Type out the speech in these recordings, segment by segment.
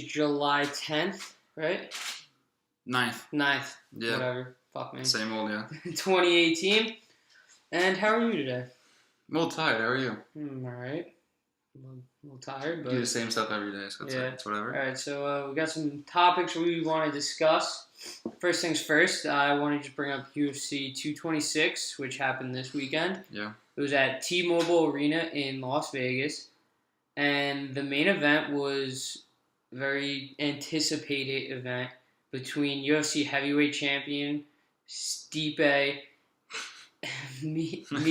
July 10th, right? 9th. 9th. Yeah. Whatever. Fuck me. Same old, yeah. 2018. And how are you today? I'm a little tired. How are you? Alright. A little tired, but... Do the same stuff every day, so it's whatever. Alright, so we got some topics we want to discuss. First things first, I wanted to bring up UFC 226, which happened this weekend. Yeah. It was at T-Mobile Arena in Las Vegas. And the main event was a very anticipated event between UFC heavyweight champion Stipe Miocic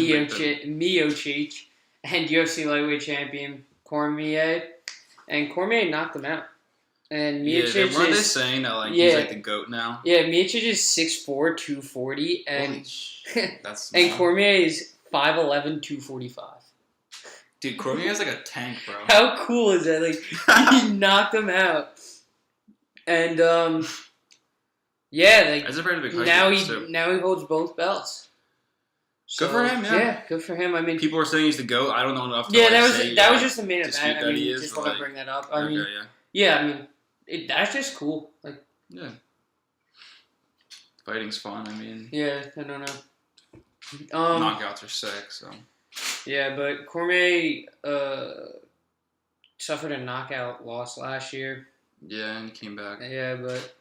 and UFC lightweight champion Cormier. And Cormier knocked him out. And Miocic weren't they saying that he's like the GOAT now? Yeah, Miocic is 6'4", 240, and that's and Cormier is 5'11", 245. Dude, Cormier is like a tank, bro. How cool is that? He knocked him out. And that's a pretty big height. Now he holds both belts. Good for him, yeah. Yeah, good for him. I mean, people are saying he's the GOAT. I don't know enough to that was just the main event. I mean, just want to bring that up. I mean, that's just cool. Yeah. Fighting's fun, I mean. Yeah, I don't know. Knockouts are sick, so. Yeah, but Cormier suffered a knockout loss last year. Yeah, and he came back. Yeah, but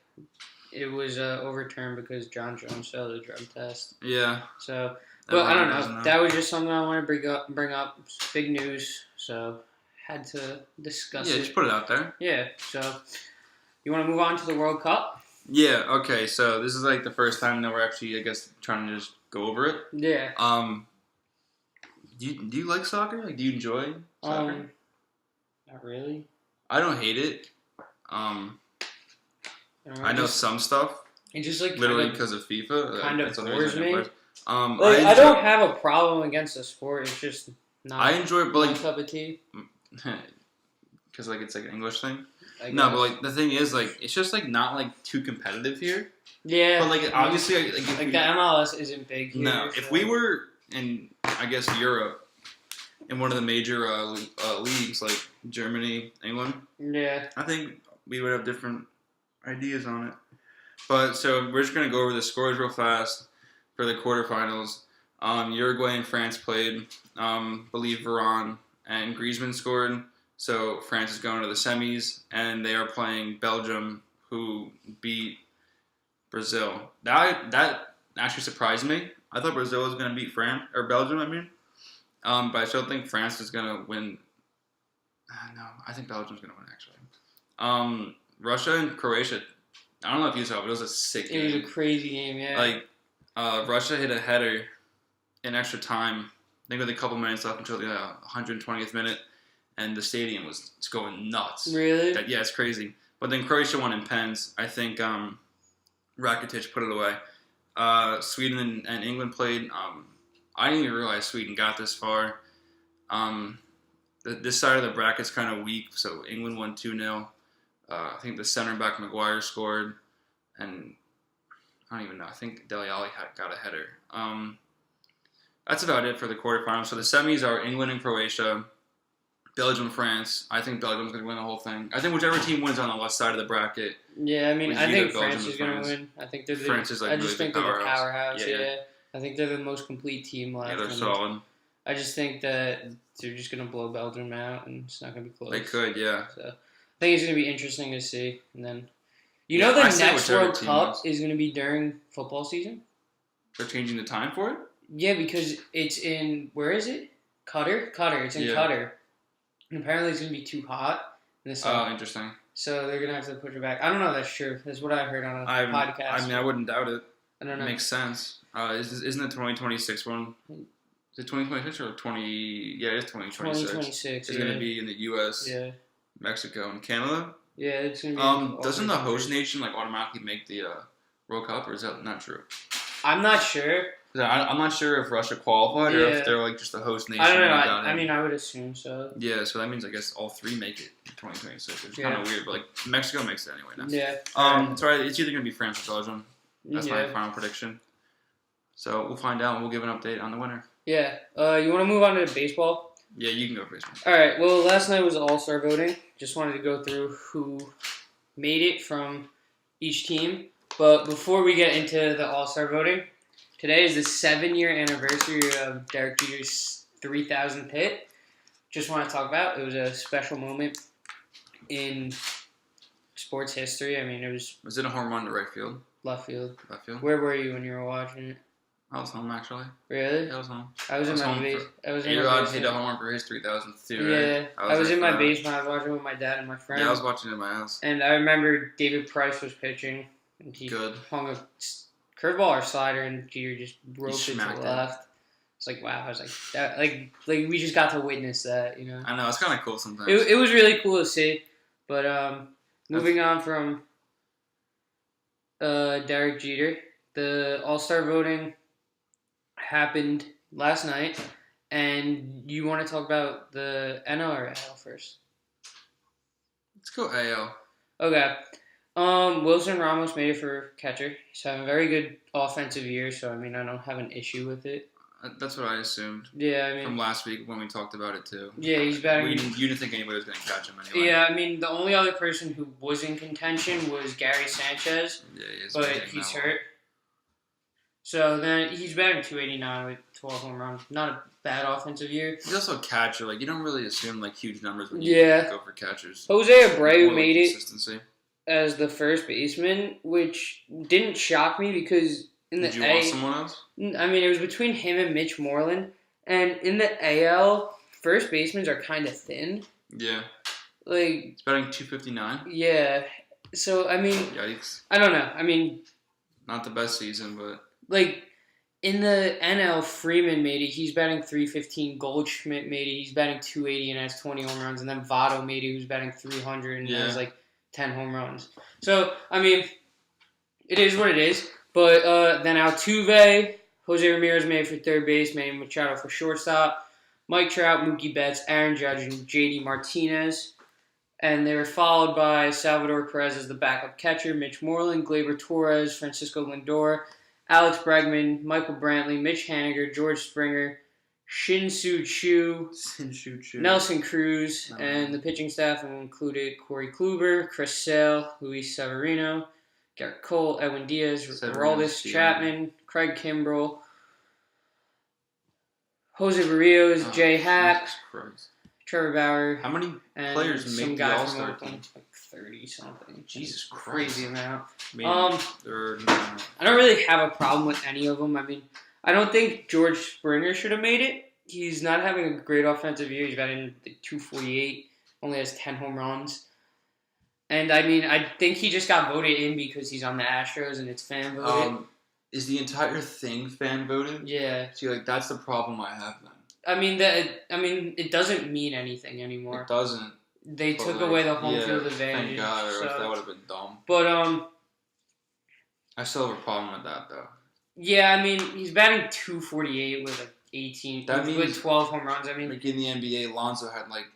it was overturned because John Jones failed a drug test. Yeah. So, but I don't know. That was just something I want to bring up. It's big news, so had to discuss it. Yeah, just put it out there. Yeah, so you want to move on to the World Cup? Yeah, okay, so this is the first time that we're actually, I guess, trying to just go over it. Yeah. Do you like soccer? Do you enjoy soccer? Not really. I don't hate it. I know some stuff. It just literally because of FIFA. Kind of bores me. I don't have a problem against the sport. It's just not. I enjoy it, but my cup of tea. Because it's an English thing. No, but the thing is it's just not too competitive here. Yeah. But obviously the MLS isn't big here. No, if we were in I guess Europe, in one of the major leagues like Germany, England. Yeah. I think we would have different ideas on it. But so we're just gonna go over the scores real fast for the quarterfinals. Uruguay and France played. Believe Varane and Griezmann scored. So France is going to the semis, and they are playing Belgium, who beat Brazil. That actually surprised me. I thought Brazil was going to beat Belgium. I mean, but I still think France is going to win. No, I think Belgium's going to win actually. Russia and Croatia. I don't know if you saw, but it was a sick game. It was a crazy game, yeah. Russia hit a header in extra time. I think with a couple minutes left until the 120th minute. And the stadium was going nuts. Really? Yeah, it's crazy. But then Croatia won in pens. I think Rakitic put it away. Sweden and England played. I didn't even realize Sweden got this far. This side of the bracket's kind of weak, so England won 2-0. I think the center back Maguire scored. And I don't even know. I think Dele Alli got a header. That's about it for the quarterfinals. So the semis are England and Croatia. Belgium, France. I think Belgium's going to win the whole thing. I think whichever team wins on the left side of the bracket. Yeah, I mean, I think France is going to win. I think they're France is I just think they're the powerhouse. Yeah. I think they're the most complete team left. Yeah, they're solid. I just think that they're just going to blow Belgium out, and it's not going to be close. They could, yeah. So I think it's going to be interesting to see. And then, the next World Cup is going to be during football season. They're changing the time for it? Yeah, because it's in, where is it? Qatar? Qatar. It's in Qatar. And apparently it's going to be too hot in the summer. Oh, interesting. So they're going to have to push it back. I don't know if that's true. That's what I heard on a podcast. I mean, I wouldn't doubt it. I don't know. It makes sense. Isn't the 2026 one? Is it 2026 or 20? Yeah, it is 2026. 2026, It's going to be in the U.S., Mexico, and Canada. Yeah, it's going to be... Doesn't the host nation automatically make the World Cup, or is that not true? I'm not sure. I'm not sure if Russia qualified or if they're just the host nation. I don't know. I mean, I would assume so. Yeah, so that means I guess all three make it in 2026. It's kind of weird, but Mexico makes it anyway now. Yeah. Sorry, it's either gonna be France or Belgium. That's my final prediction. So we'll find out, and we'll give an update on the winner. Yeah. You want to move on to baseball? Yeah, you can go for baseball. All right. Well, last night was All Star voting. Just wanted to go through who made it from each team. But before we get into the All-Star voting, today is the 7-year anniversary of Derek Jeter's 3,000th hit. Just want to talk about it. Was a special moment in sports history. I mean, it was. Was it a home run to right field? Left field. Left field. Where were you when you were watching it? I was home actually. Really? Yeah, I was home. I was in my base. I was in my basement. basement. Hit a home run for his 3,000th too, Yeah, right? I was in my basement. I was watching with my dad and my friend. Yeah, I was watching it in my house. And I remember David Price was pitching, and he hung a curveball or slider, and Jeter just roped it to the left. It's like, wow. I was like, that, like we just got to witness that, you know. I know, it's kind of cool sometimes. It was really cool to see. But moving on from Derek Jeter, the All-Star voting happened last night, and you want to talk about the NL or AL first? Let's go AL. Okay. Wilson Ramos made it for catcher. He's having a very good offensive year, so I mean, I don't have an issue with it. That's what I assumed. Yeah, I mean, from last week when we talked about it too. Yeah, he's batting. You didn't think anybody was going to catch him anyway. Yeah, I mean, the only other person who was in contention was Gary Sanchez. Yeah, he is. But he's hurt. So then he's batting .289 with 12 home runs. Not a bad offensive year. He's also a catcher. Like, you don't really assume like huge numbers when you go for catchers. Jose Abreu made it as the first baseman, which didn't shock me because in the Did you want someone else? I mean, it was between him and Mitch Moreland, and in the AL, first basemen are kind of thin. Yeah. Like he's batting .259. Yeah. So I mean, yikes. I don't know. I mean, not the best season, but like in the NL, Freeman made it. He's batting .315. Goldschmidt made it. He's batting .280 and has 20 home runs. And then Votto made it, who's batting .300 and has like 10 home runs. So I mean, it is what it is. But then Altuve, Jose Ramirez made it for third base, Manny Machado for shortstop, Mike Trout, Mookie Betts, Aaron Judge, and J.D. Martinez. And they were followed by Salvador Perez as the backup catcher, Mitch Moreland, Gleyber Torres, Francisco Lindor, Alex Bregman, Michael Brantley, Mitch Haniger, George Springer, Shin-Soo Choo, Nelson Cruz, and the pitching staff included Corey Kluber, Chris Sale, Luis Severino, Garrett Cole, Edwin Diaz, Aroldis Chapman, Craig Kimbrell, Jose Barrios, Jay Happ, Trevor Bauer. How many players make the All-Star team? Like 30-something. Jesus Christ. Crazy amount. I don't really have a problem with any of them. I mean, I don't think George Springer should have made it. He's not having a great offensive year. He's batting .248, only has 10 home runs. And, I mean, I think he just got voted in because he's on the Astros and it's fan voted. Is the entire thing fan voted? Yeah. See, like, that's the problem I have then. I mean, it doesn't mean anything anymore. It doesn't. They took away the home field advantage. Thank God, or else that would have been dumb. But, I still have a problem with that, though. Yeah, I mean, he's batting .248 with, like, 18. That means, with 12 home runs, I mean. Like, in the NBA, Lonzo had, like,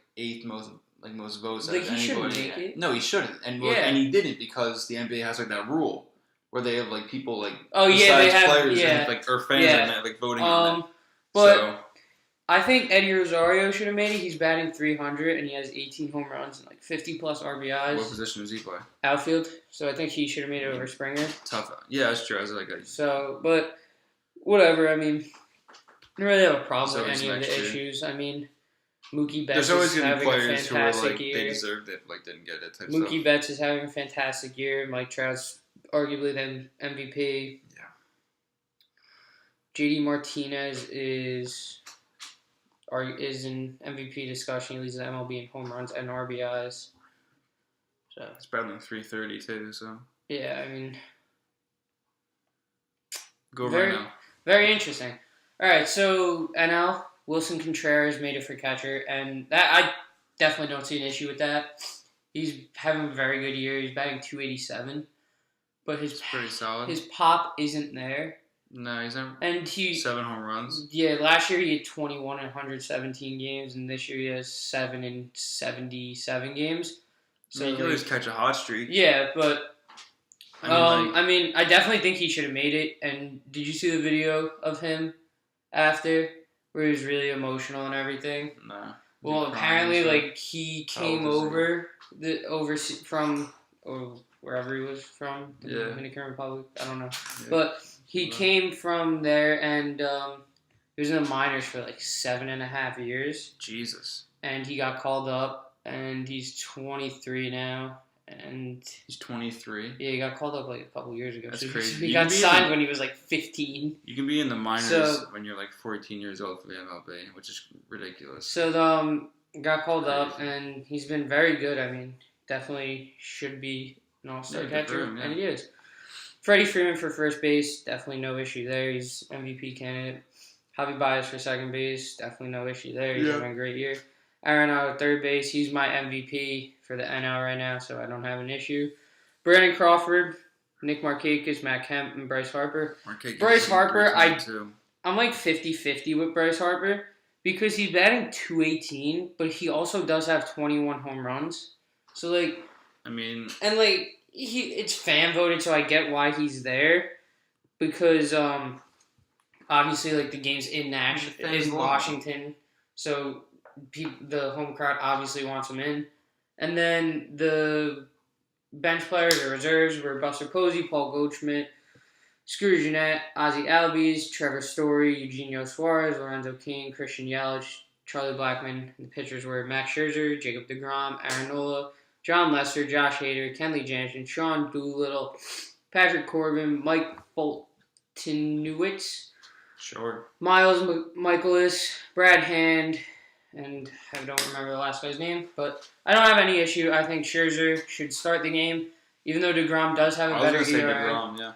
most votes out of he anybody. Shouldn't make it. No, he shouldn't. And he didn't because the NBA has like that rule where they have like people like players and, like or fans and like voting on it. But I think Eddie Rosario should have made it. He's batting .300 and he has 18 home runs and like 50 plus RBIs. What position does he play? Outfield. So I think he should have made it over Springer. Tough. Yeah, that's true. I was like, so, but whatever. I mean, I don't really have a problem with any of the issues. I mean, Mookie Betts is having a fantastic year. They deserved it, like didn't get it. Mookie Betts is having a fantastic year. Mike Trout's arguably the MVP. Yeah. J.D. Martinez is in MVP discussion. He leads the MLB in home runs and RBIs. So it's battling .330 too. So yeah, I mean, right now. Very interesting. All right, so NL. Wilson Contreras made it for catcher, and that I definitely don't see an issue with that. He's having a very good year. He's batting .287, but it's pretty solid. His pop isn't there. No, he's not. And 7 home runs. Yeah, last year he had 21 in 117 games, and this year he has 7 in 77 games. So you can always catch a hot streak. Yeah, but I mean, I definitely think he should have made it. And did you see the video of him after? Where he was really emotional and everything. No. Well, apparently, like he came over from or wherever he was from, the Yeah. Dominican Republic. I don't know, Yeah. but he came from there, and he was in the minors for like 7.5 years. Jesus. And he got called up, and he's 23 now. And he's 23. Yeah, he got called up like a couple years ago. That's so crazy. He got signed when he was like 15. You can be in the minors when you're like 14 years old for the MLB, which is ridiculous. So got called up, and he's been very good. I mean, definitely should be an all-star catcher, and he is. Freddie Freeman for first base, definitely no issue there. He's MVP candidate. Javi Baez for second base, definitely no issue there. He's having a great year. Arenado at third base, he's my MVP for the NL right now, so I don't have an issue. Brandon Crawford, Nick Markakis, Matt Kemp, and Bryce Harper. Bryce Harper, I'm like 50-50 with Bryce Harper because he's batting .218, but he also does have 21 home runs. So it's fan voted, so I get why he's there because obviously like the game's in Washington, so the home crowd obviously wants him in. And then the bench players or reserves were Buster Posey, Paul Goldschmidt, Scrooge Jeanette, Ozzie Albies, Trevor Story, Eugenio Suarez, Lorenzo King, Christian Yelich, Charlie Blackmon. And the pitchers were Max Scherzer, Jacob deGrom, Aaron Nola, John Lester, Josh Hader, Kenley Jansen, Sean Doolittle, Patrick Corbin, Mike Foltynewicz, Miles Michaelis, Brad Hand, and I don't remember the last guy's name, but I don't have any issue. I think Scherzer should start the game, even though deGrom does have a better ERA.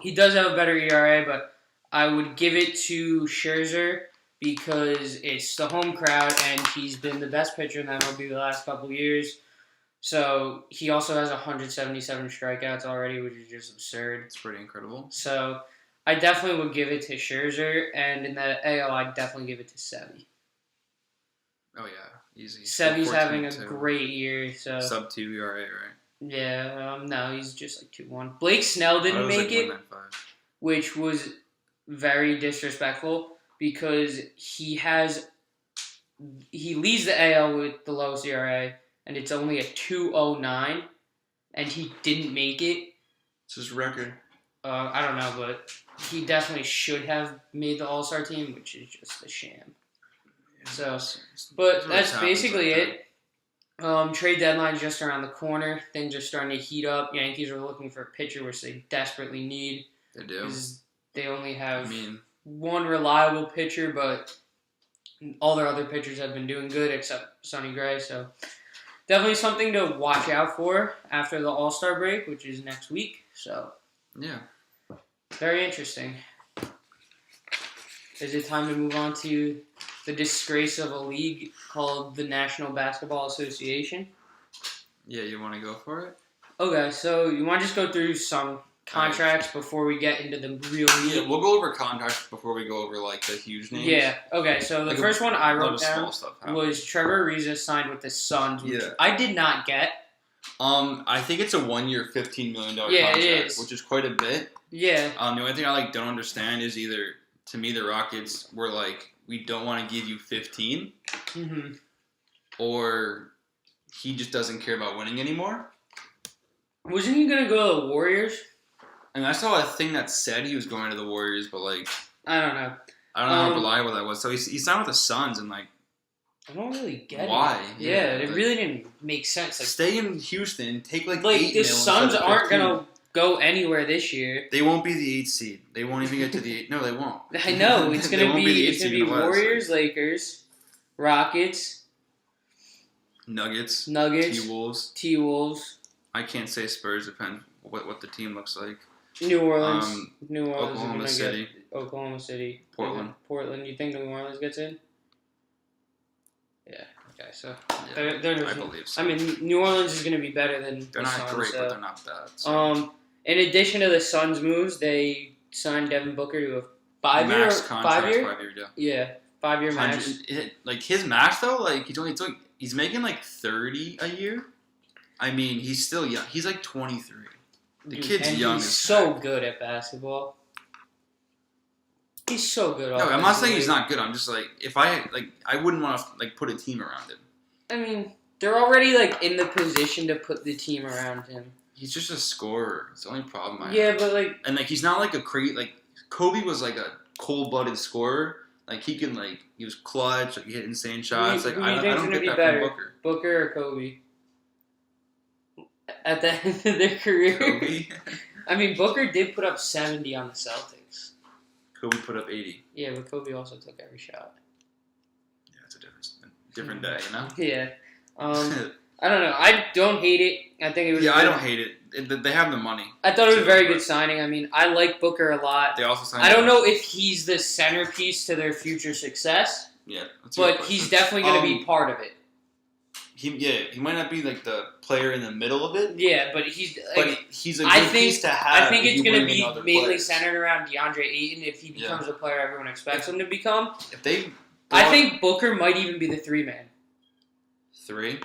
He does have a better ERA, but I would give it to Scherzer because it's the home crowd, and he's been the best pitcher in the MLB the last couple years. So he also has 177 strikeouts already, which is just absurd. It's pretty incredible. So I definitely would give it to Scherzer, and in the AL, I'd definitely give it to Sevy. Oh, yeah. Easy. Sevy's having a great year. So sub-2 ERA, right? Yeah, no, he's just like 2-1. Blake Snell didn't make it, which was very disrespectful because he leads the AL with the lowest ERA, and it's only a 2.09, and he didn't make it. It's his record. I don't know, but he definitely should have made the All-Star team, which is just a sham. So, but that's basically it. Trade deadline just around the corner. Things are starting to heat up. Yankees are looking for a pitcher, which they desperately need. They do. They only have one reliable pitcher, but all their other pitchers have been doing good except Sonny Gray. So definitely something to watch out for after the All-Star break, which is next week. So yeah, very interesting. Is it time to move on to the disgrace of a league called the National Basketball Association? Yeah, you want to go for it? Okay, so you want to just go through some contracts before we get into the real league? Yeah, we'll go over contracts before we go over, like, the huge names. Yeah, okay, so the first one I wrote down was Trevor Ariza signed with the Suns, which I did not get. I think it's a 1-year, $15 million contract, it is. Which is quite a bit. Yeah. The only thing I, don't understand is either, to me, the Rockets were like, we don't want to give you 15, or he just doesn't care about winning anymore. Wasn't he going to go to the Warriors? And I saw a thing that said he was going to the Warriors, but, like... I don't know. I don't know how reliable that was. So he signed with the Suns, and, like... I don't really get why? It. Yeah, it really didn't make sense. Like, stay in Houston, take, like 8 the Suns aren't going to go anywhere this year. They won't be the 8th seed. They won't even get to the 8th. No, they won't. I know. It's going to be Warriors, Lakers, Rockets, Nuggets, T-Wolves. I can't say Spurs, depends what the team looks like. New Orleans. Oklahoma City. Oklahoma City. Portland. You think New Orleans gets in? Yeah. Okay, so I believe so. I mean, New Orleans is going to be better than they're not Suns, great, but they're not bad. So. In addition to the Suns moves, they signed Devin Booker to a 5-year contract. 5-year deal. Yeah, 5-year max. Like his max though, like he's making like 30 a year. I mean, he's still young. He's like 23. The kid's young. He's so good at basketball. He's so good. No, I'm not saying he's not good. I'm just like, if I wouldn't want to like put a team around him. I mean, they're already like in the position to put the team around him. He's just a scorer. It's the only problem I Yeah, have. but like, And like he's not like a Kobe was like a cold-blooded scorer. Like he was clutch. Like he hit insane shots. Like who do I you don't, think's I don't gonna get be that better, from Booker. Booker or Kobe? At the end of their career, Kobe. I mean, Booker did put up 70 on the Celtics. Kobe put up 80. Yeah, but Kobe also took every shot. Yeah, it's a different day, you know. Yeah. I don't know. I don't hate it. I think it was. I don't hate it. They have the money. I thought it was a very good signing. I mean, I like Booker a lot. They also signed. I don't know if he's the centerpiece to their future success. Yeah, but he's definitely going to be part of it. He might not be like the player in the middle of it. Yeah, but he's a good piece to have. I think it's going to be mainly players. centered around DeAndre Ayton if he becomes the player everyone expects him to become. I think Booker might even be the 3-man. 3?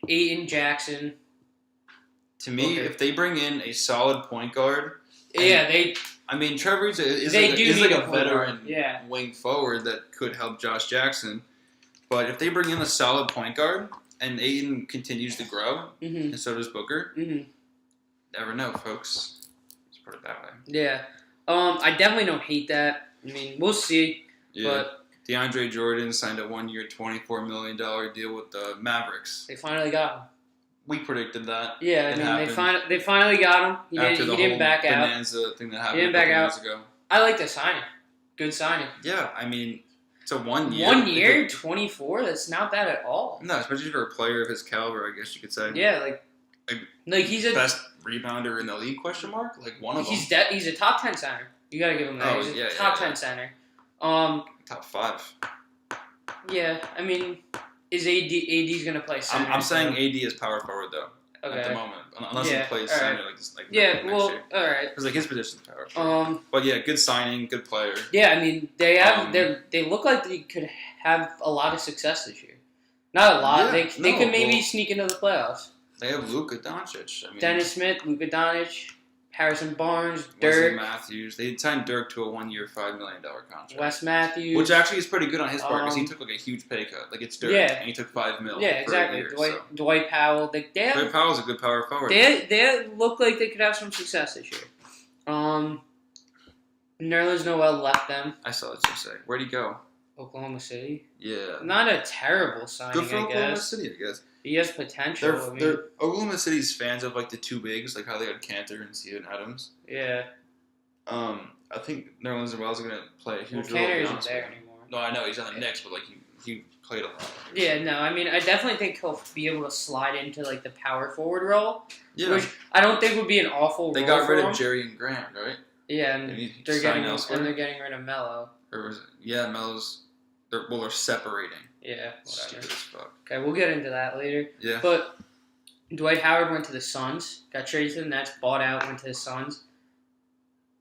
Ayton, Jackson. To me, if they bring in a solid point guard, I mean, Trevor is like a veteran wing forward that could help Josh Jackson. But if they bring in a solid point guard and Ayton continues to grow, and so does Booker, never know, folks. Let's put it that way. Yeah. I definitely don't hate that. I mean, we'll see. Yeah. But DeAndre Jordan signed a 1-year, $24 million deal with the Mavericks. They finally got him. We predicted that. Yeah, they finally got him. He didn't back out. Bonanza thing that happened he didn't back out. years ago. I like the signing. Good signing. Yeah, I mean, it's a 1 year. 1 year, 24. That's not bad at all. No, especially for a player of his caliber, I guess you could say. Yeah, like he's a best rebounder in the league? Question mark? Like one of them. He's a top 10 center. You gotta give him that. He's a top 10 center. Top 5. Yeah, I mean, is AD's gonna play center? I'm saying AD is power forward though. Okay. At the moment, unless he plays center like next year. All right. Because like his position's power forward. But yeah, good signing, good player. Yeah, I mean they look like they could have a lot of success this year. Not a lot. They could maybe sneak into the playoffs. They have Luka Doncic. I mean, Dennis Smith, Luka Doncic, Harrison Barnes, Wesley Dirk. Matthews. They signed Dirk to a 1 year, $5 million contract. Wes Matthews. Which actually is pretty good on his part because he took like a huge pay cut. Like it's Dirk. And he took $5 million. Yeah, exactly. For a year, Dwight Powell. Dwight Powell's a good power forward. They look like they could have some success this year. Nerlens Noel left them. I saw it just say. Where'd he go? Oklahoma City. Yeah. Not a terrible signing, good for Oklahoma City, I guess. He has potential. Oklahoma City's fans of like the two bigs, like how they had Cantor and Steven Adams. Yeah. I think Nerlens Noel's gonna play a huge role. Cantor isn't there anymore. No, I know he's on the Knicks, but like he played a lot. Yeah, no, I mean I definitely think he'll be able to slide into like the power forward role. Yeah. Which I don't think would be an awful. They got rid of Jerry and Grant, right? Yeah, and they're getting rid of Melo. Or was it? Yeah, Melo's. They're separating. Yeah, whatever. Stupid as fuck. Okay, we'll get into that later. Yeah. But Dwight Howard went to the Suns, got traded to the Nets, bought out, went to the Suns.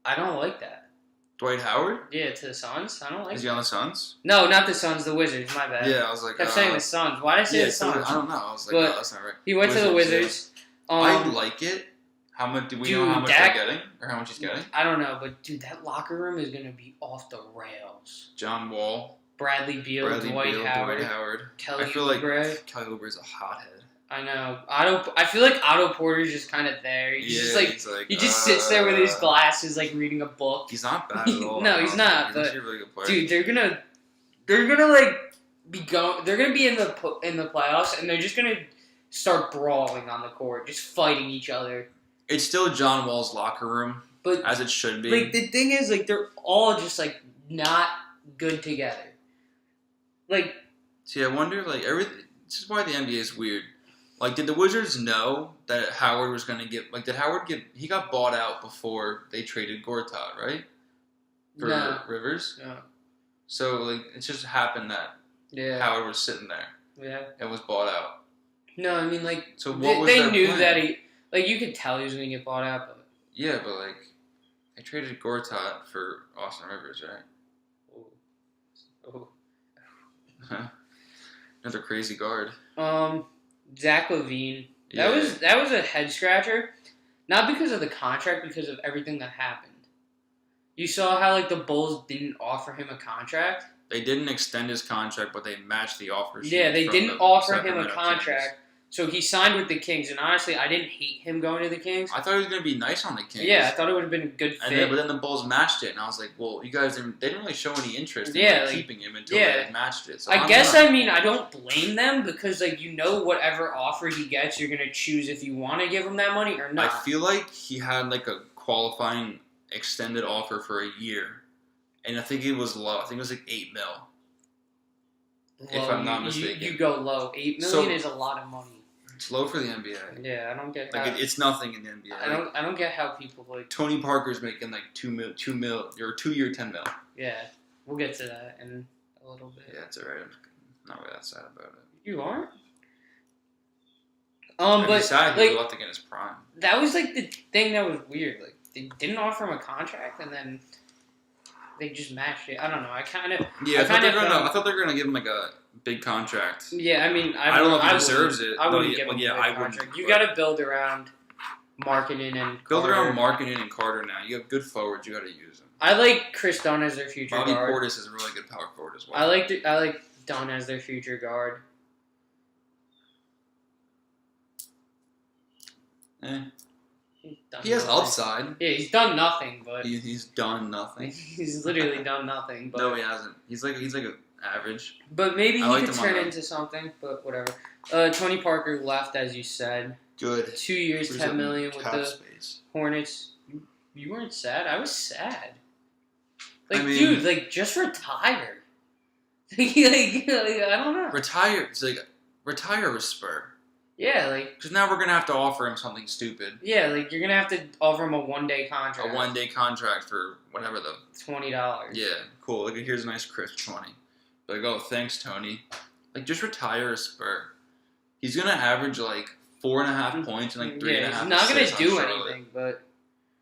I don't like that. Dwight Howard? Yeah, to the Suns. I don't like. Is he on the Suns? No, not the Suns. The Wizards. My bad. Yeah, I was like. Kept saying the Suns. Why did I say the Suns? I don't know. I was like, no, that's not right. He went to the Wizards. Yeah. I like it. How much do we know how much they're getting or how much he's getting? I don't know, but dude, that locker room is gonna be off the rails. John Wall. Dwight Howard. Kelly I feel like Oubre. Kelly Oubre's a hothead. I know. I feel like Otto Porter's just kind of there. He just sits there with his glasses, like reading a book. He's not bad at all. No, he's not. He's actually a really good player. Dude, they're gonna like they're gonna be in the playoffs, and they're just gonna start brawling on the court, just fighting each other. It's still John Wall's locker room, but as it should be. Like the thing is, like they're all just like not good together. Like, see, I wonder, like, everything. This is why the NBA is weird. Like, did the Wizards know that Howard was going to get, like, did Howard get, he got bought out before they traded Gortat, right? For Rivers? No. So, like, it just happened that Howard was sitting there. Yeah. And was bought out. No, I mean, like, so what was they knew plan? that he, like, you could tell he was going to get bought out, but. Yeah, but, like, they traded Gortat for Austin Rivers, right? Oh. Another crazy guard. Zach LaVine. That was a head scratcher. Not because of the contract, because of everything that happened. You saw how like the Bulls didn't offer him a contract. They didn't extend his contract, but they matched the offer sheet. Yeah, they didn't offer him a contract, So he signed with the Kings, and honestly, I didn't hate him going to the Kings. I thought he was going to be nice on the Kings. Yeah, I thought it would have been a good fit. But then the Bulls matched it, and I was like, well, you guys didn't really show any interest in keeping him until they matched it. So I don't blame them because, like, whatever offer he gets, you're going to choose if you want to give him that money or not. I feel like he had, like, a qualifying extended offer for a year, and I think it was low. I think it was, like, $8 million. If I'm not mistaken. You go low. $8 million is a lot of money. It's low for the NBA. Yeah, I don't get it's nothing in the NBA. I don't get how people like Tony Parker's making like $2 million or 2 year $10 million. Yeah, we'll get to that in a little bit. Yeah, it's alright. I'm not really that sad about it. You aren't? But sad he left again his prime. That was like the thing that was weird. Like they didn't offer him a contract and then they just matched it. I don't know. I thought they were gonna give him like a big contract. Yeah, I mean, I don't know if he deserves it. I wouldn't give him a big contract. You got to build around marketing and Carter now. You have good forwards. You got to use them. I like Chris Dunn as their future guard. guard. Bobby Portis is a really good power forward as well. I like Dunn as their future guard. He has upside. Yeah, he's done nothing, but he's done nothing. He's literally done nothing. But no, he hasn't. He's like an average. But maybe he could turn into something. But whatever. Tony Parker left, as you said. Good. 2 years, $10 million with the Hornets. You weren't sad. I was sad. Dude, just retire. I don't know. Retire. It's retire with Spur. Yeah, because now we're gonna have to offer him something stupid. Yeah, you're gonna have to offer him a 1-day contract. A 1-day contract for whatever the $20. Yeah, cool. Here's a nice crisp 20. Oh, thanks, Tony. Just retire a Spur. He's gonna average 4.5 points and 3.5. Yeah, he's not gonna do anything, but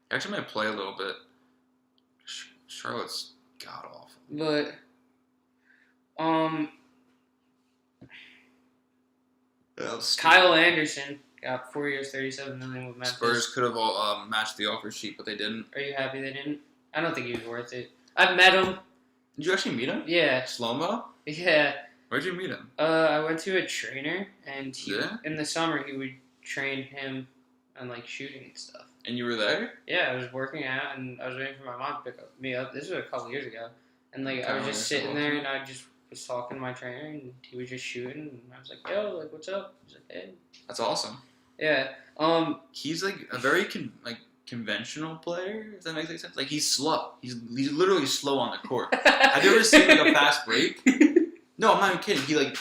he actually might play a little bit. Charlotte's god awful. But Kyle Anderson got 4 years, $37 million with Memphis. Spurs could have all matched the offer sheet, but they didn't. Are you happy they didn't? I don't think he was worth it. I've met him. Did you actually meet him? Yeah. Slow-mo? Yeah. Where'd you meet him? I went to a trainer, and in the summer he would train him on shooting and stuff. And you were there? Yeah, I was working out, and I was waiting for my mom to pick me up. This was a couple years ago, and I was just sitting there, and I just was talking to my trainer, and he was just shooting, and I was like, "Yo, what's up?" He's like, "Hey." That's awesome. Yeah. He's a very conventional player. If that makes any sense. He's slow. He's literally slow on the court. Have you ever seen a fast break? No, I'm not even kidding.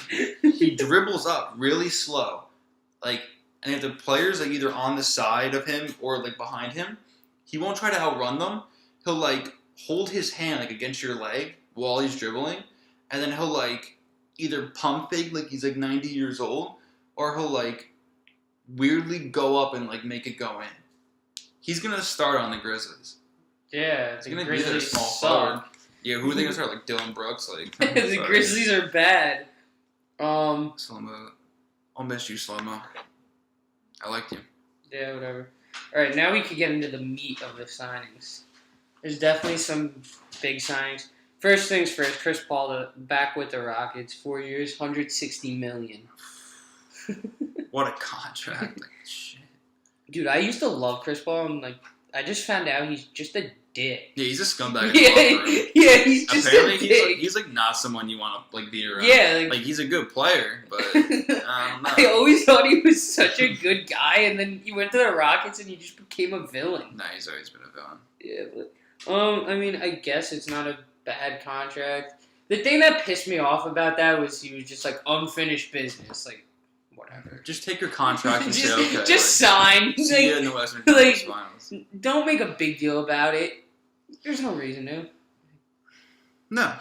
He dribbles up really slow, and if the players either on the side of him or behind him, he won't try to outrun them. He'll hold his hand against your leg while he's dribbling, and then he'll either pump fake he's 90 years old, or he'll weirdly go up and make it go in. He's gonna start on the Grizzlies. Yeah, he's gonna be their small forward. Yeah, who are they gonna start? Dylan Brooks? The Grizzlies are bad. Slow-mo. I'll miss you, Slow-mo. I liked you. Yeah, whatever. Alright, now we could get into the meat of the signings. There's definitely some big signings. First things first, Chris Paul back with the Rockets. 4 years, $160 million. What a contract. Shit. Dude, I used to love Chris Paul, and I just found out he's just a dick. Yeah, he's a scumbag. Yeah, he's just apparently a dick. He's not someone you want to be around. Yeah, he's a good player, but I always thought he was such a good guy, and then he went to the Rockets and he just became a villain. Nah, he's always been a villain. Yeah, but I mean, I guess it's not a bad contract. The thing that pissed me off about that was he was just unfinished business, whatever. Just take your contract and say okay. Just sign. See you in the Western Conference Finals. Don't make a big deal about it. There's no reason to. No.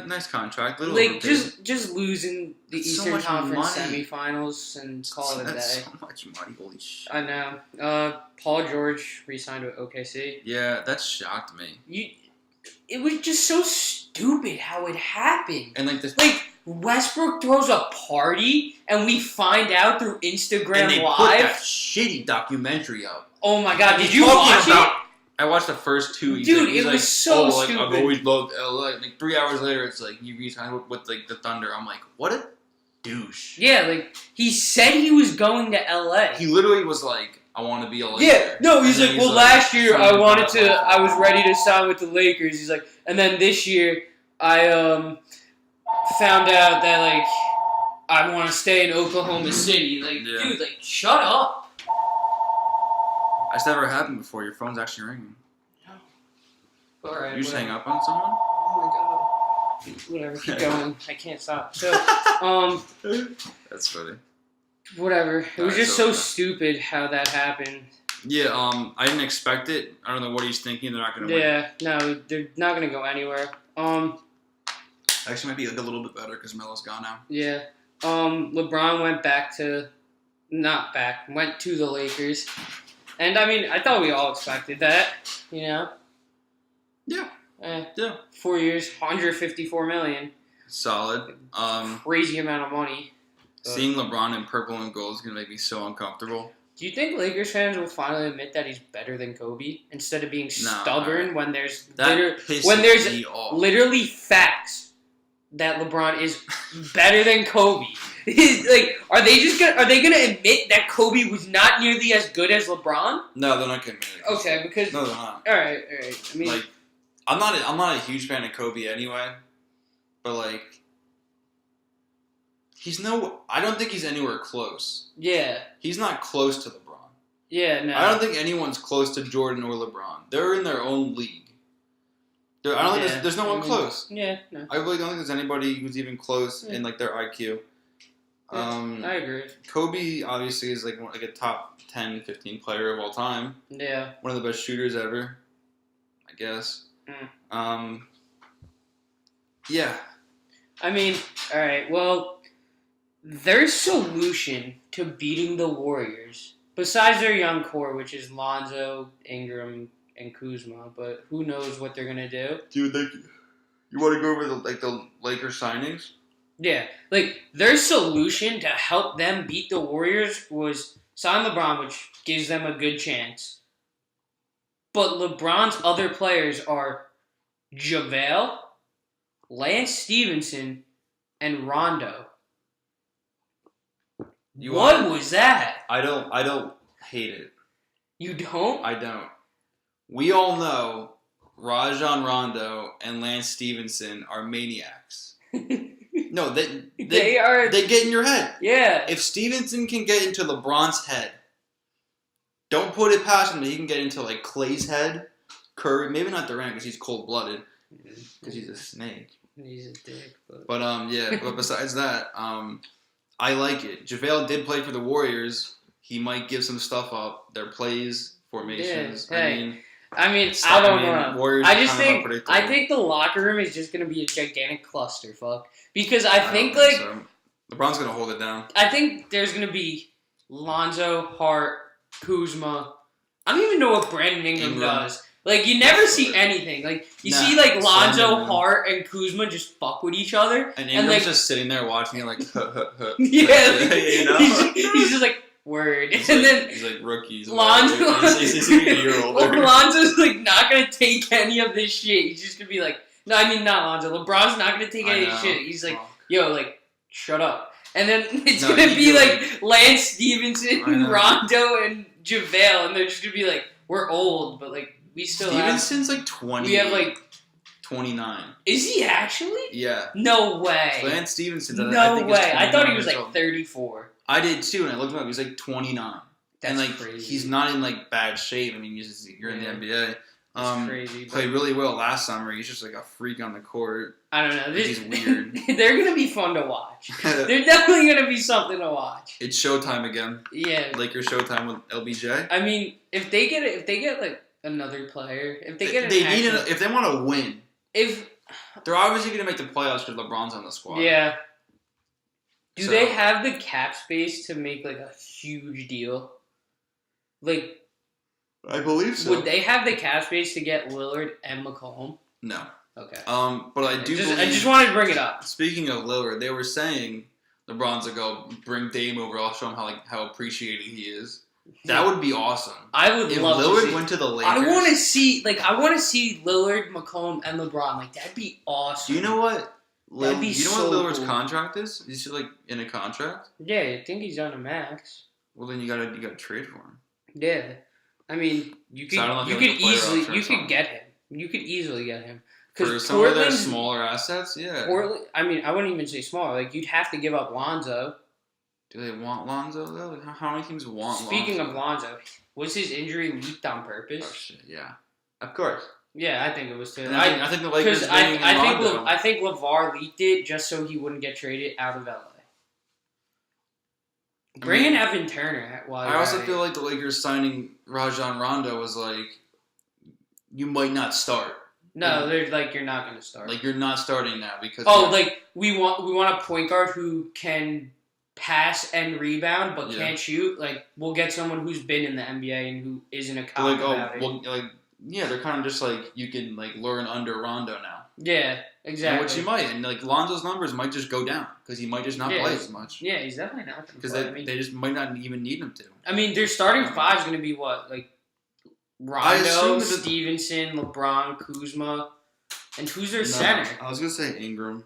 Nice contract. Just losing the Eastern Conference semifinals and call it a day. That's so much money. Holy shit. I know. Paul George re-signed with OKC. Yeah, that shocked me. It was just so stupid how it happened. And this. Westbrook throws a party, and we find out through Instagram and they Live. Put that shitty documentary up. Oh my god! Did you watch it? I watched the first two. Dude, it was so stupid. I've always loved LA. 3 hours later, it's you re-signed with the Thunder. I'm like, what? douche. Yeah, like, he said he was going to LA. He literally was like, I want to be a Laker. Yeah, no, he's like, well, last year I was ready. ready to sign with the Lakers. He's like, and then this year I found out that, like, I want to stay in Oklahoma City. Like, dude, like, shut up. That's never happened before. Your phone's actually ringing. No. All right. You just hang up on someone? Oh my god. Whatever, keep going. I can't stop. So, That's funny. Whatever. It was just so stupid how that happened. Yeah, I didn't expect it. I don't know what he's thinking. They're not going to win. Yeah, no, they're not going to go anywhere. Actually, might be like a little bit better because Melo's gone now. Yeah. LeBron went to the Lakers. And, I mean, I thought we all expected that, you know? Yeah. Yeah. 4 years, $154 million. Solid. Crazy amount of money. Seeing LeBron in purple and gold is going to make me so uncomfortable. Do you think Lakers fans will finally admit that he's better than Kobe instead of being stubborn when there's literally facts that LeBron is better than Kobe? Like, are they gonna admit that Kobe was not nearly as good as LeBron? No, they're not gonna admit it. Okay, because no, they're not. All right. I mean, like, I'm not a huge fan of Kobe anyway, but like, I don't think he's anywhere close. Yeah. He's not close to LeBron. Yeah, no. I don't think anyone's close to Jordan or LeBron. They're in their own league. I don't think there's no one close. Yeah, no. I really don't think there's anybody who's even close in like their IQ. I agree. Kobe obviously is like a top 10, 15 player of all time. Yeah. One of the best shooters ever, I guess. Yeah. I mean, all right. Well, their solution to beating the Warriors, besides their young core, which is Lonzo, Ingram, and Kuzma, but who knows what they're gonna do? Dude, you want to go over the Lakers signings? Yeah, like their solution to help them beat the Warriors was sign LeBron, which gives them a good chance. But LeBron's other players are JaVale, Lance Stevenson, and Rondo. What was that? I don't hate it. You don't? I don't. We all know Rajon Rondo and Lance Stevenson are maniacs. No, they get in your head. Yeah. If Stevenson can get into LeBron's head, don't put it past him that he can get into like Clay's head, Curry, maybe not Durant because he's cold-blooded, because he's a snake. He's a dick. But yeah. But besides that, I like it. JaVale did play for the Warriors. He might give some stuff up. Their plays, formations. Yeah, hey. I don't know. Warriors I think the locker room is just gonna be a gigantic clusterfuck because I think so. LeBron's gonna hold it down. I think there's gonna be Lonzo, Hart, Kuzma. I don't even know what Brandon Ingram does. Like you never see anything. Like you see like Lonzo, Hart, and Kuzma just fuck with each other, and Ingram's just sitting there watching it like, yeah, you know? he's just like. Word. He's like rookies. Lonzo. He's a year older. Lonzo's like not gonna take any of this shit. He's just gonna be like, no, I mean not Lonzo. LeBron's not gonna take any of this shit. He's like, yo, like, shut up. And then it's gonna be like Lance Stevenson, Rondo, and JaVale, and they're just gonna be like, we're old, but like we still Stevenson's like 20. We have like 29. Is he actually? Yeah. No way. Lance Stevenson's no way. I thought he was like 34. I did too, and I looked him up. He's like 29. That's and like crazy. He's not in like bad shape. I mean, you're in the NBA. That's crazy. Played really well last summer. He's just like a freak on the court. I don't know. He's weird. They're gonna be fun to watch. They're definitely gonna be something to watch. It's Showtime again. Yeah. Lakers Showtime with LBJ. I mean, if they get like another player, if they get if they want to win, if they're obviously gonna make the playoffs because LeBron's on the squad. Yeah. Do they have the cap space to make like a huge deal? Like, I believe so. Would they have the cap space to get Lillard and McCollum? No. Okay. But I do. I just wanted to bring it up. Speaking of Lillard, they were saying LeBron's like, "Oh, bring Dame over. I'll show him how appreciating he is." That would be awesome. I would love if Lillard to see. went to the Lakers. I want to see Lillard, McCollum, and LeBron. Like that'd be awesome. Do you know what? That'd be you know so what Lillard's cool. contract is? Is he in a contract? Yeah, I think he's on a max. Well, then you gotta trade for him. Yeah, I mean, you could So I don't know if you he could has a player easily option or you could something. get him. You could easily get him For because some of their Portland. smaller assets, yeah. Portland. I mean, I wouldn't even say small. Like you'd have to give up Lonzo. Do they want Lonzo though? Like, how many teams want Speaking Lonzo? of Lonzo, was his injury leaked on Oh purpose? shit, yeah. Of course. Yeah, I think it was too. And I think the Lakers Because bringing in Rondo. I think LeVar leaked it just so he wouldn't get traded out of LA. Bring in Evan Turner. I also feel like the Lakers signing Rajon Rondo was like, you might not start. No, they're like you're not going to start. Like you're not starting now because like we want a point guard who can pass and rebound but can't shoot. Like we'll get someone who's been in the NBA and who isn't a cop about it. They're kind of just like you can like learn under Rondo now. Yeah, exactly. Which he might, and like Lonzo's numbers might just go down because he might just not play as much. Yeah, he's definitely not because they just might not even need him to. I mean, their starting five is going to be what, like Rondo, Stevenson, LeBron, Kuzma, and who's their center? I was gonna say Ingram,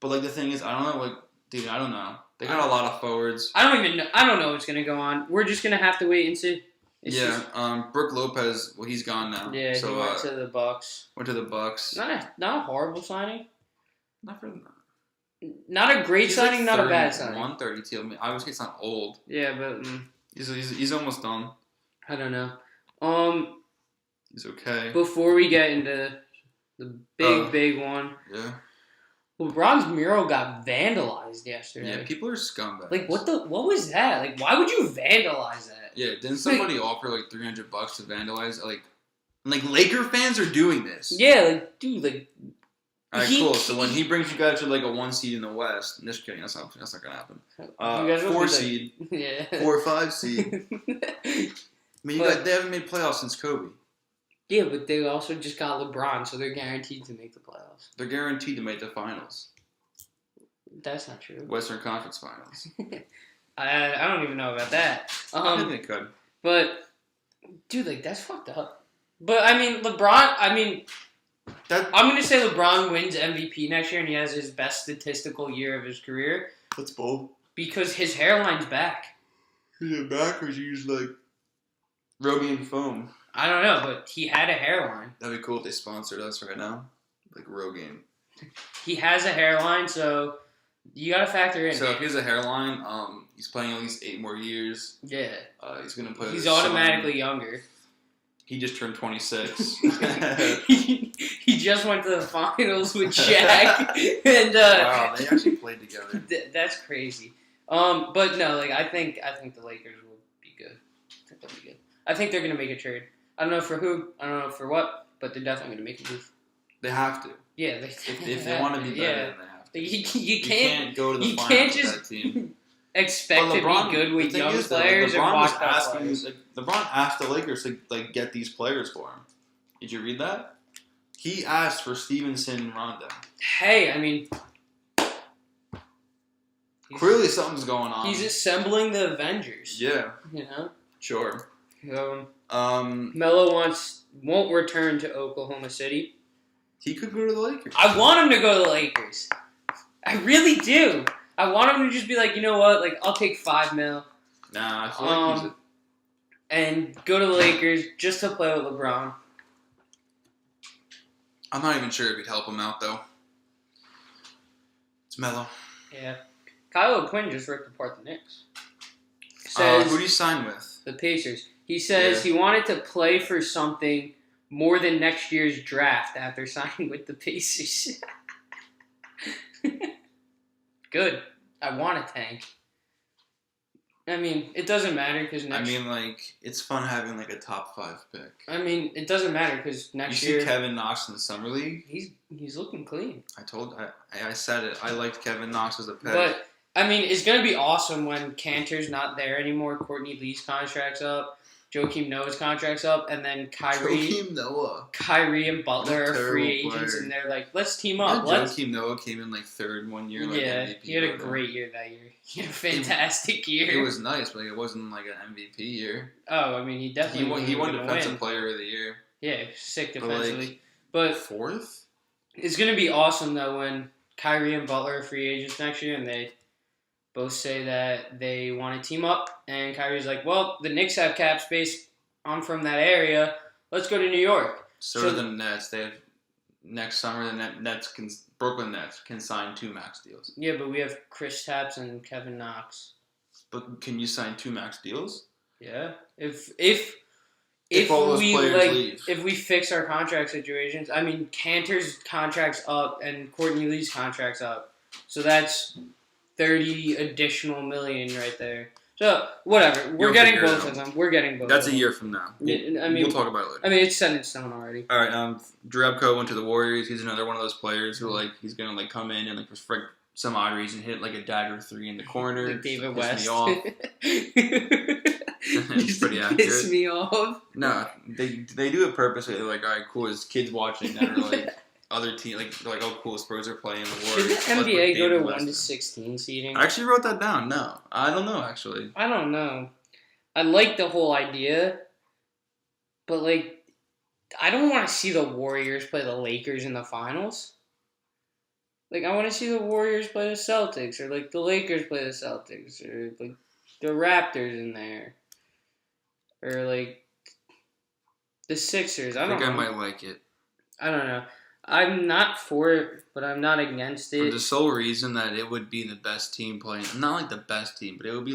but like the thing is, I don't know. Like, dude, I don't know. They got a lot of forwards. I don't even know. I don't know what's going to go on. We're just going to have to wait and see. Brooke Lopez. Well, he's gone now. Yeah, so, he went to the Bucks. Went to the Bucks. Not a horrible signing. Not a great signing, not a bad signing. 132. I mean, obviously it's not old. Yeah, but he's almost done. I don't know. He's okay. Before we get into the big one. Yeah. LeBron's mural got vandalized yesterday. Yeah, people are scumbags. Like what was that? Like why would you vandalize that? Yeah, didn't somebody offer like $300 to vandalize? Like Laker fans are doing this. Yeah, like dude, like. Alright, cool. So when he brings you guys to like a 1 seed in the West, I'm just kidding. That's not gonna happen. 4 seed, 4 or 5 seed. I mean, they haven't made playoffs since Kobe. Yeah, but they also just got LeBron, so they're guaranteed to make the playoffs. They're guaranteed to make the finals. That's not true. Western Conference Finals. I don't even know about that. I think they could. But, dude, like, that's fucked up. But, I mean, LeBron, I'm going to say LeBron wins MVP next year and he has his best statistical year of his career. That's bold. Because his hairline's back. Is it back or is he used like Rogaine foam? I don't know, but he had a hairline. That'd be cool if they sponsored us right now. Like Rogaine. He has a hairline, so you got to factor in. So if he has a hairline, he's playing at least 8 more years. Yeah. He's going to put He's automatically younger. He just turned 26. he just went to the finals with Shaq. And wow, they actually played together. That's crazy. But no, like I think the Lakers will be good. I think they'll be good. I think they're gonna make a trade. I don't know for who. I don't know for what. But they're definitely gonna make a move. They have to. Yeah, if they want to be better, then they have to. You can't go to the finals can't with that team. Expect to be good with young players and watch players. LeBron asked the Lakers to get these players for him. Did you read that? He asked for Stevenson and Rondo. Hey, I mean, clearly something's going on. He's assembling the Avengers. Yeah. You know? Sure. Melo won't return to Oklahoma City. He could go to the Lakers. I want him to go to the Lakers. I really do. I want him to just be like, you know what? Like, I'll take $5 million. Nah, I feel like he's and go to the Lakers just to play with LeBron. I'm not even sure if he'd help him out, though. It's Melo. Yeah. Kyle O'Quinn just ripped apart the Knicks. Who do you sign with? The Pacers. He says he wanted to play for something more than next year's draft after signing with the Pacers. Good. I want a tank. I mean, it doesn't matter because next. I mean, like it's fun having like a top 5 pick. I mean, it doesn't matter because next year. You see Kevin Knox in the summer league. He's looking clean. I said it. I liked Kevin Knox as a pick. But I mean, it's gonna be awesome when Cantor's not there anymore. Courtney Lee's contract's up. Joakim Noah's contract's up, and then Kyrie and Butler are free agents, and they're like, "Let's team up." Joakim Noah came in like 3rd one year. Like MVP he had a great year that year. He had a fantastic year. It was nice, but it wasn't like an MVP year. Oh, I mean, he definitely he won Defensive Player of the Year. Yeah, sick defensively. But 4th. It's gonna be awesome though when Kyrie and Butler are free agents next year, and they both say that they want to team up. And Kyrie's like, well, the Knicks have cap space. I'm from that area. Let's go to New York. So the Nets, they have next summer. Brooklyn Nets can sign 2 max deals. Yeah, but we have Chris Tapps and Kevin Knox. But can you sign 2 max deals? Yeah, if all those players leave. if we fix our contract situations, I mean, Cantor's contract's up and Courtney Lee's contract's up, so that's 30 additional million right there. So whatever, we're getting both of them. We're getting both. That's a year from now. We'll talk about it later. I mean, it's set in stone already. All right, Drebko went to the Warriors. He's another one of those players who he's gonna come in and for some odd reason hit a dagger 3 in the corner. Like David West. Me off. It's pretty accurate. Piss me off. No, they do it purposely. They're like, all right, cool. There's kids watching that are other team oh cool, Spurs are playing the Warriors. Should the NBA go to 1-16 seeding? I actually wrote that down. No, I don't know actually. I don't know. I like the whole idea, but I don't want to see the Warriors play the Lakers in the finals. I want to see the Warriors play the Celtics, or the Lakers play the Celtics, or the Raptors in there, or the Sixers. I think I might like it. I don't know. I'm not for it, but I'm not against it. For the sole reason that it would be the best team playing. Not the best team, but it would be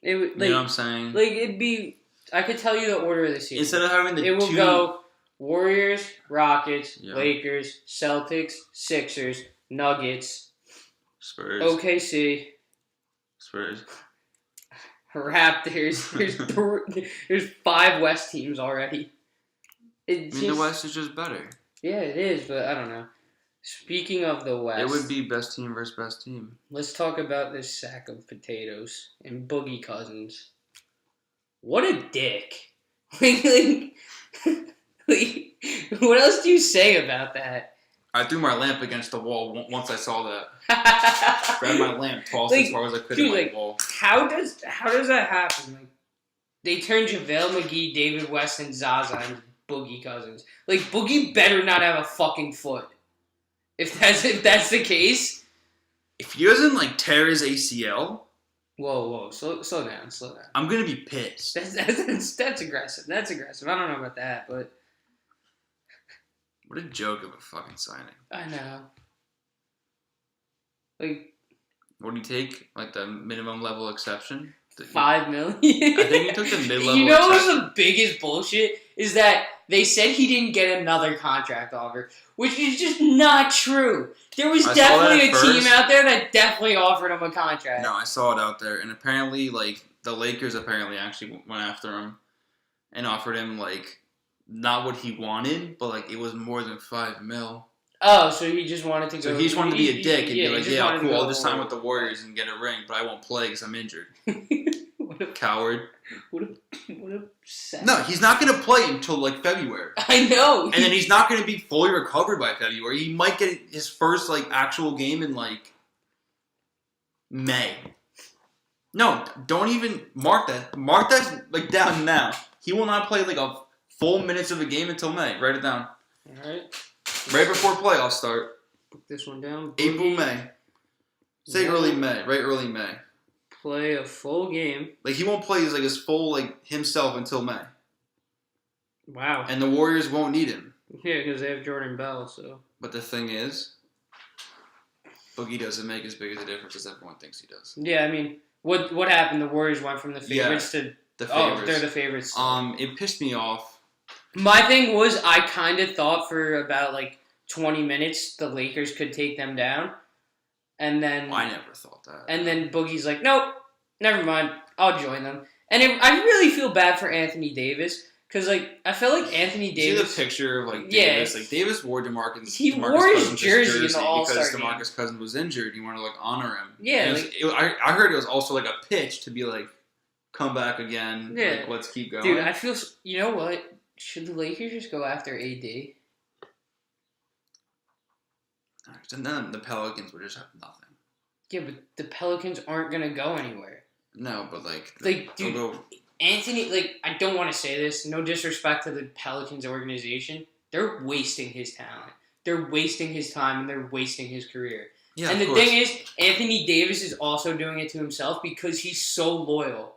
it would, you know what I'm saying? It'd be. I could tell you the order of the season. Instead of having it will go Warriors, Rockets, Lakers, Celtics, Sixers, Nuggets, Spurs, OKC, Spurs, Raptors. There's 5 West teams already. The West is just better. Yeah, it is, but I don't know. Speaking of the West, it would be best team versus best team. Let's talk about this sack of potatoes and Boogie Cousins. What a dick! What else do you say about that? I threw my lamp against the wall once I saw that. Grabbed my lamp, tossed it as far as I could in my wall. How does that happen? They turned JaVale McGee, David West, and Zaza into Boogie Cousins. Boogie better not have a fucking foot. If that's the case. If he doesn't tear his ACL. Whoa, slow down. I'm gonna be pissed. That's aggressive. That's aggressive. I don't know about that, but what a joke of a fucking signing. I know. What do you take? The minimum level exception? $5 million. I think he took the mid-level. You know what's the biggest bullshit is that they said he didn't get another contract offer, which is just not true. There was definitely a team out there that definitely offered him a contract. No, I saw it out there, and apparently, the Lakers actually went after him and offered him not what he wanted, but it was more than $5 million. Oh, so he just wanted to go. So he just wanted to be a dick and be cool, I'll just sign with the Warriors and get a ring, but I won't play because I'm injured. Coward. What a sad. No, he's not going to play until February. I know. And then he's not going to be fully recovered by February. He might get his first actual game in May. No, don't even mark that. Mark that down now. He will not play a full minutes of a game until May. Write it down. All right. Right before playoffs start. Put this one down. April, May. Say early May. Right, early May. Play a full game. He won't play his full himself until May. Wow. And the Warriors won't need him. Yeah, because they have Jordan Bell. So. But the thing is, Boogie doesn't make as big of a difference as everyone thinks he does. Yeah, I mean, what happened? The Warriors went from the favorites to the favorites. Oh, they're the favorites. It pissed me off. My thing was, I kind of thought for about 20 minutes the Lakers could take them down, and then I never thought that. And then Boogie's like, nope, never mind, I'll join them. And I really feel bad for Anthony Davis because I feel like Anthony Davis. See the picture of Davis. Davis wore DeMarcus. He wore his jersey in the All-Star because DeMarcus Cousins was injured. He wanted to honor him. Yeah, I heard it was also a pitch to be come back again. Yeah, let's keep going. Dude, I feel. You know what? Should the Lakers just go after AD? And then the Pelicans would just have nothing. Yeah, but the Pelicans aren't gonna go anywhere. No, but dude, go... Anthony, I don't want to say this. No disrespect to the Pelicans organization. They're wasting his talent. They're wasting his time, and they're wasting his career. Yeah, And of the course. thing is, Anthony Davis is also doing it to himself because he's so loyal.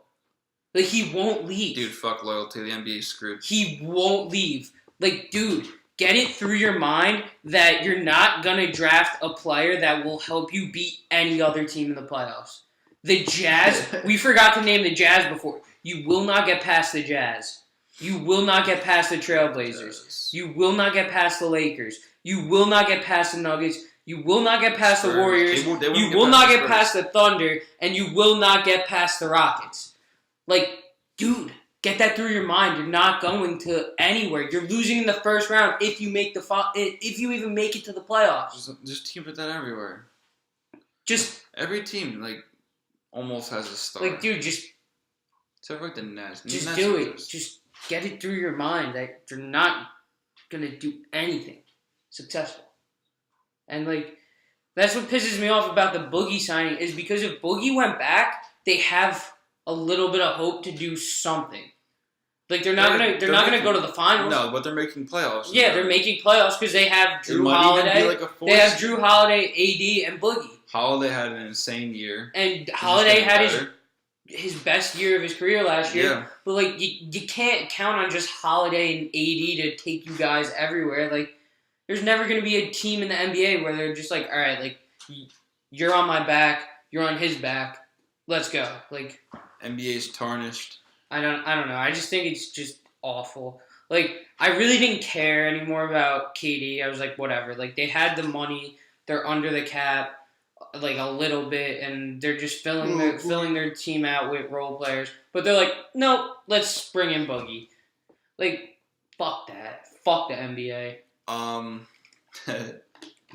Like, he won't leave. Dude, fuck loyalty. The NBA's screwed. He won't leave. Like, dude, get it through your mind that you're not going to draft a player that will help you beat any other team in the playoffs. The Jazz, we forgot to name the Jazz before. You will not get past the Jazz. You will not get past the Trailblazers. You will not get past the Lakers. You will not get past the Nuggets. You will not get past the Warriors. You will not get past the Thunder. And you will not get past the Rockets. Like, dude, get that through your mind. You're not going to anywhere. You're losing in the first round if you make if you even make it to the playoffs. Just teams like that everywhere. Just every team like almost has a star. Like, dude, just except for like the Nets. Just do it. Just get it through your mind that you're not gonna do anything successful. And like, that's what pisses me off about the Boogie signing is because if Boogie went back, they have a little bit of hope to do something. Like they're not gonna go to the finals. No, but they're making playoffs. Yeah, they're making playoffs because they have Drew Holiday. They have Drew Holiday, AD, and Boogie. Holiday had an insane year, and Holiday had his best year of his career last year. Yeah. But like you can't count on just Holiday and AD to take you guys everywhere. Like there's never gonna be a team in the NBA where they're just like, all right, like you're on my back, you're on his back, let's go. Like NBA's tarnished. I don't know. I just think it's just awful. Like, I really didn't care anymore about KD. I was like, whatever. Like, they had the money. They're under the cap, like, a little bit. And they're just filling their team out with role players. But they're like, nope, let's bring in Boogie. Like, fuck that. Fuck the NBA.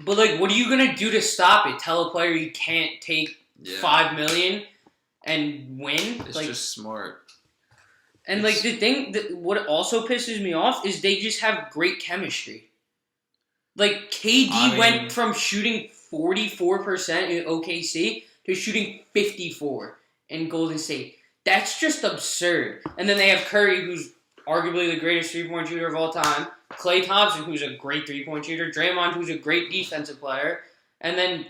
But, like, what are you going to do to stop it? Tell a player you can't take $5 million and win? It's like, just smart. And, like, the thing, what also pisses me off is they just have great chemistry. Like, KD went from shooting 44% in OKC to shooting 54% in Golden State. That's just absurd. And then they have Curry, who's arguably the greatest three-point shooter of all time. Klay Thompson, who's a great three-point shooter. Draymond, who's a great defensive player. And then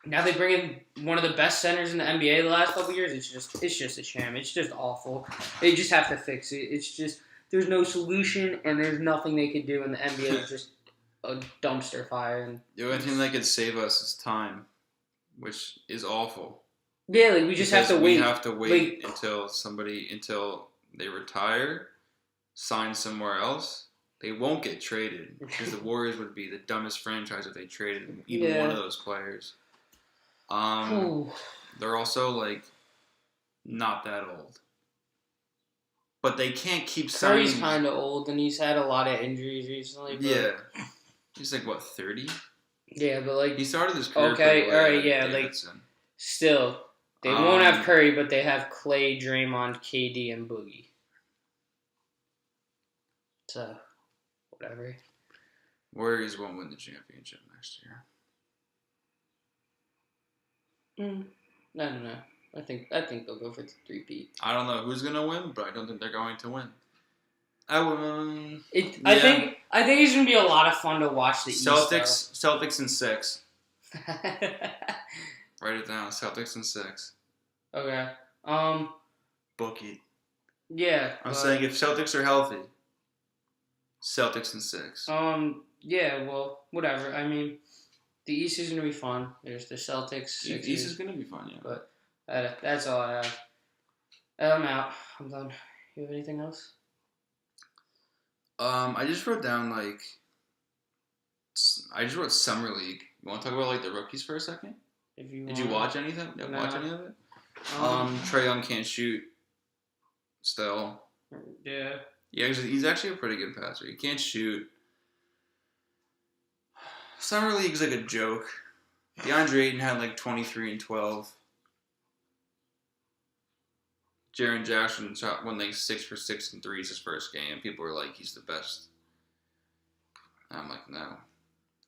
now they bring in one of the best centers in the NBA the last couple years. It's just a sham. It's just awful. They just have to fix it. It's just there's no solution and there's nothing they can do, and the NBA is just a dumpster fire. And the only thing that could save us is time, which is awful. Yeah, like we just have to wait. We have to wait until they retire, sign somewhere else. They won't get traded because the Warriors would be the dumbest franchise if they traded even one of those players. They're also like not that old, but they can't keep signing. Curry's kind of old, and he's had a lot of injuries recently. Yeah, he's like what 30. Yeah, but like he started his career. Okay, all right, yeah, Davidson. Like still, they won't have Curry, but they have Klay, Draymond, KD, and Boogie. So, whatever. Warriors won't win the championship next year. I don't know. I think they'll go for the 3-peat. I don't know who's gonna win, but I don't think they're going to win. I think it's gonna be a lot of fun to watch the Celtics in 6. Write it down. Celtics in 6. Okay. Book it. Yeah. I'm saying if Celtics are healthy, Celtics in 6. Yeah. Well, whatever. I mean. The East is going to be fun. There's the Celtics. The East is going to be fun, yeah. But that's all I have. I'm out. I'm done. You have anything else? I just wrote down, Summer League. You want to talk about, the rookies for a second? Did you watch anything? No. Watch any of it? Trae Young can't shoot still. Yeah. Yeah, he's actually a pretty good passer. He can't shoot. Summer League is like a joke. DeAndre Ayton had 23 and 12. Jaren Jackson went 6 for 6 and 3s his first game. People were like, he's the best. I'm like, no.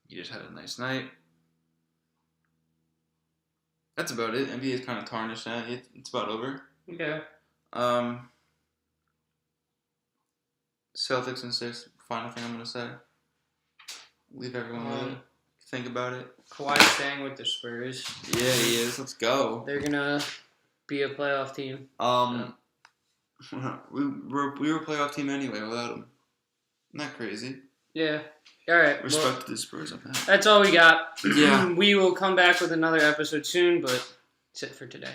He just had a nice night. That's about it. NBA is kind of tarnished now. It's about over. Yeah. Celtics in 6. Final thing I'm going to say. Leave everyone with it. think about it. Kawhi's staying with the Spurs. Yeah, he is. Let's go. They're gonna be a playoff team. We were a playoff team anyway without him. Isn't that crazy? Yeah. All right. Respect to the Spurs on that. That's all we got. Yeah. We will come back with another episode soon, but that's it for today.